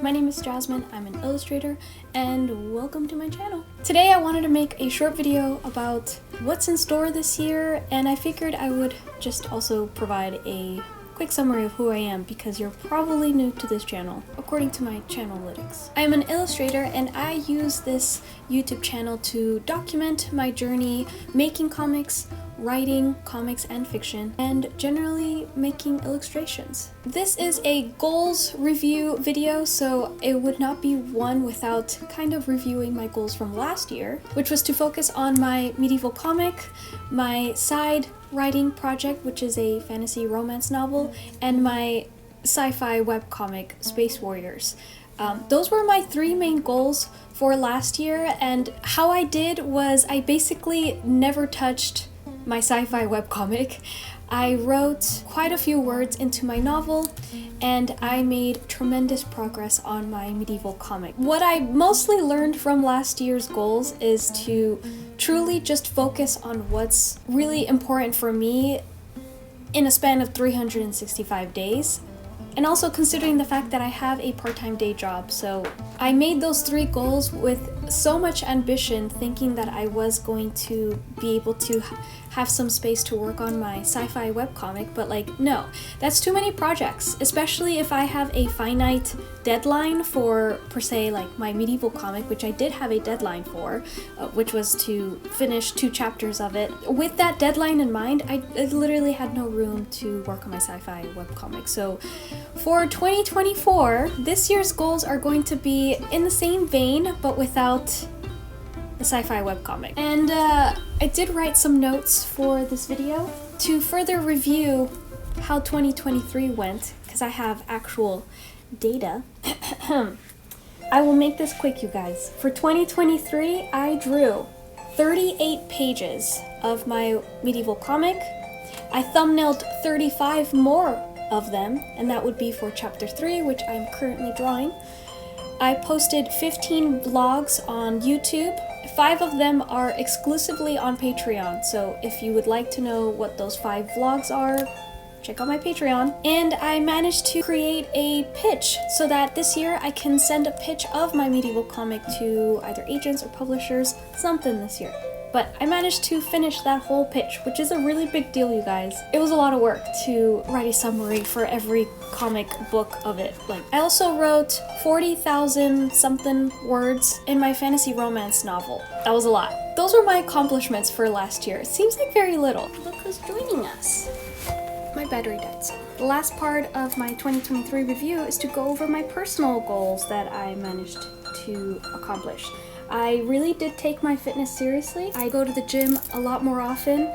my name is Jasmine, I'm an illustrator, and welcome to my channel. Today I wanted to make a short video about what's in store this year, and I figured I would just also provide a quick summary of who I am because you're probably new to this channel, according to my channellytics. I am an illustrator and I use this YouTube channel to document my journey making comics, writing comics and fiction, and generally making illustrations. This is a goals review video, so it would not be one without kind of reviewing my goals from last year, which was to focus on my medieval comic, my side writing project, which is a fantasy romance novel, and my sci-fi webcomic, Space Warriors. Those were my three main goals for last year, and how I did was I basically never touched my sci-fi webcomic. I wrote quite a few words into my novel, and I made tremendous progress on my medieval comic. What I mostly learned from last year's goals is to truly just focus on what's really important for me in a span of 365 days. And also considering the fact that I have a part-time day job. So I made those three goals with so much ambition, thinking that I was going to be able to have some space to work on my sci-fi webcomic, but no, that's too many projects, especially if I have a finite deadline for, per se, my medieval comic, which I did have a deadline for, which was to finish 2 chapters of it. With that deadline in mind, I literally had no room to work on my sci-fi webcomic. So for 2024, this year's goals are going to be in the same vein, but without the sci-fi webcomic. And I did write some notes for this video to further review how 2023 went, because I have actual data. I will make this quick, you guys. For 2023, I drew 38 pages of my medieval comic. I thumbnailed 35 more of them, and that would be for chapter 3, which I'm currently drawing. I posted 15 vlogs on YouTube. 5 of them are exclusively on Patreon, so if you would like to know what those 5 vlogs are, check out my Patreon. And I managed to create a pitch so that this year I can send a pitch of my medieval comic to either agents or publishers, something this year. But I managed to finish that whole pitch, which is a really big deal, you guys. It was a lot of work to write a summary for every comic book of it. I also wrote 40,000 something words in my fantasy romance novel. That was a lot. Those were my accomplishments for last year. It seems like very little. Look who's joining us. My battery died. So the last part of my 2023 review is to go over my personal goals that I managed to accomplish. I really did take my fitness seriously. I go to the gym a lot more often,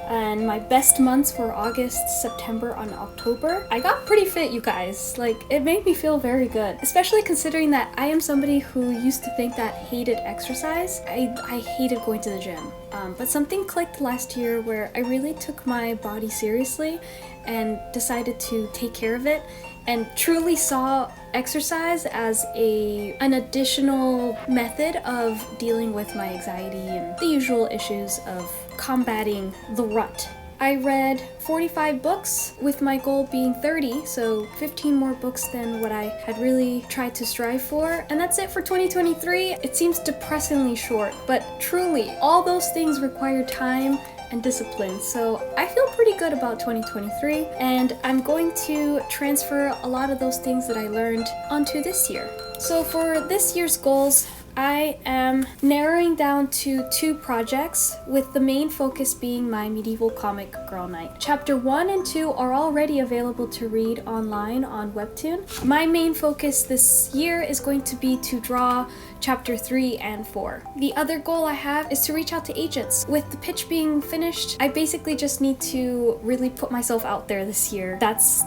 and my best months were August, September, and October. I got pretty fit, you guys. It made me feel very good, especially considering that I am somebody who used to think that hated exercise. I hated going to the gym. But something clicked last year where I really took my body seriously and decided to take care of it, and truly saw exercise as an additional method of dealing with my anxiety and the usual issues of combating the rut. I read 45 books, with my goal being 30, so 15 more books than what I had really tried to strive for. And that's it for 2023. It seems depressingly short, but truly, all those things require time and discipline. So I feel pretty good about 2023, and I'm going to transfer a lot of those things that I learned onto this year. So for this year's goals, I am narrowing down to 2 projects, with the main focus being my medieval comic Girl Night. Chapter 1 and 2 are already available to read online on Webtoon. My main focus this year is going to be to draw chapter 3 and 4. The other goal I have is to reach out to agents. With the pitch being finished, I basically just need to really put myself out there this year. That's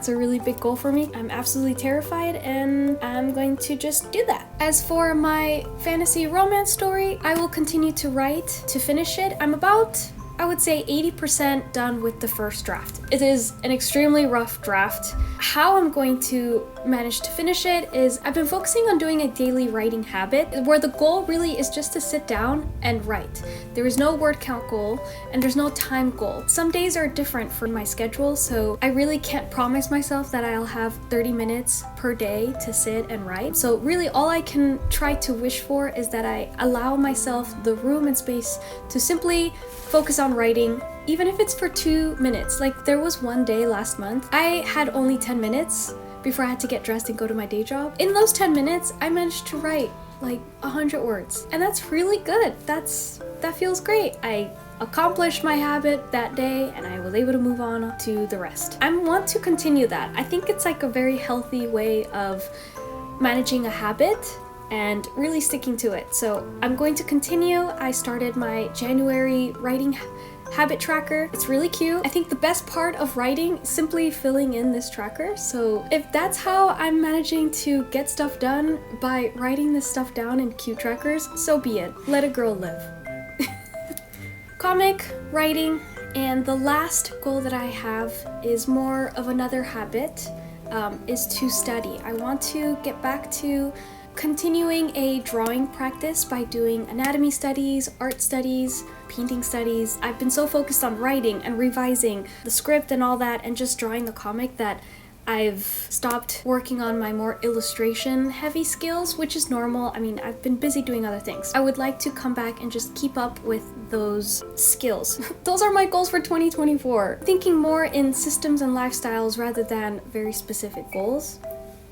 a really big goal for me. I'm absolutely terrified, and I'm going to just do that. As for my fantasy romance story, I will continue to write to finish it. I'm about I would say 80% done with the first draft. It is an extremely rough draft. How I'm going to manage to finish it is I've been focusing on doing a daily writing habit where the goal really is just to sit down and write. There is no word count goal and there's no time goal. Some days are different for my schedule, so I really can't promise myself that I'll have 30 minutes per day to sit and write. So really all I can try to wish for is that I allow myself the room and space to simply focus on writing, even if it's for 2 minutes. Like there was one day last month, I had only 10 minutes before I had to get dressed and go to my day job. In those 10 minutes, I managed to write like 100 words. And that's really good. That feels great. I accomplished my habit that day and I was able to move on to the rest. I want to continue that. I think it's like a very healthy way of managing a habit and really sticking to it. So I'm going to continue. I started my January writing habit tracker. It's really cute. I think the best part of writing is simply filling in this tracker. So if that's how I'm managing to get stuff done by writing this stuff down in cute trackers, so be it. Let a girl live. Comic, writing, and the last goal that I have is more of another habit, is to study. I want to get back to continuing a drawing practice by doing anatomy studies, art studies, painting studies. I've been so focused on writing and revising the script and all that and just drawing the comic that I've stopped working on my more illustration heavy skills, which is normal. I mean, I've been busy doing other things. I would like to come back and just keep up with those skills. Those are my goals for 2024. Thinking more in systems and lifestyles rather than very specific goals.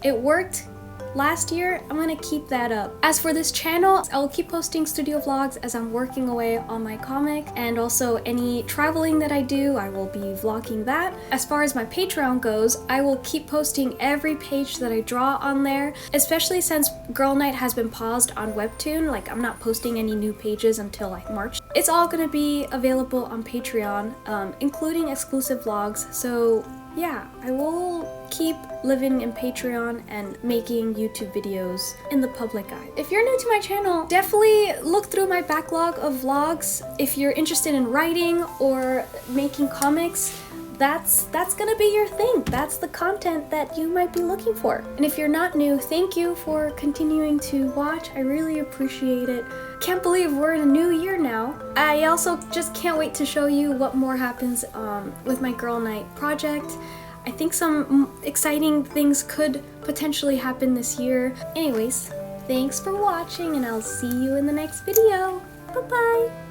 It worked last year. I'm gonna keep that up. As for this channel, I'll keep posting studio vlogs as I'm working away on my comic, and also any traveling that I do, I will be vlogging that. As far as my Patreon goes, I will keep posting every page that I draw on there, especially since Girl Night has been paused on Webtoon. Like, I'm not posting any new pages until like March. It's all gonna be available on Patreon, including exclusive vlogs. So yeah, I will keep living in Patreon and making YouTube videos in the public eye. If you're new to my channel, definitely look through my backlog of vlogs. If you're interested in writing or making comics, that's gonna be your thing. That's the content that you might be looking for. And if you're not new, thank you for continuing to watch. I really appreciate it. Can't believe we're in a new year now. I also just can't wait to show you what more happens with my Girl Night project. I think some exciting things could potentially happen this year. Anyways, thanks for watching and I'll see you in the next video. Bye-bye!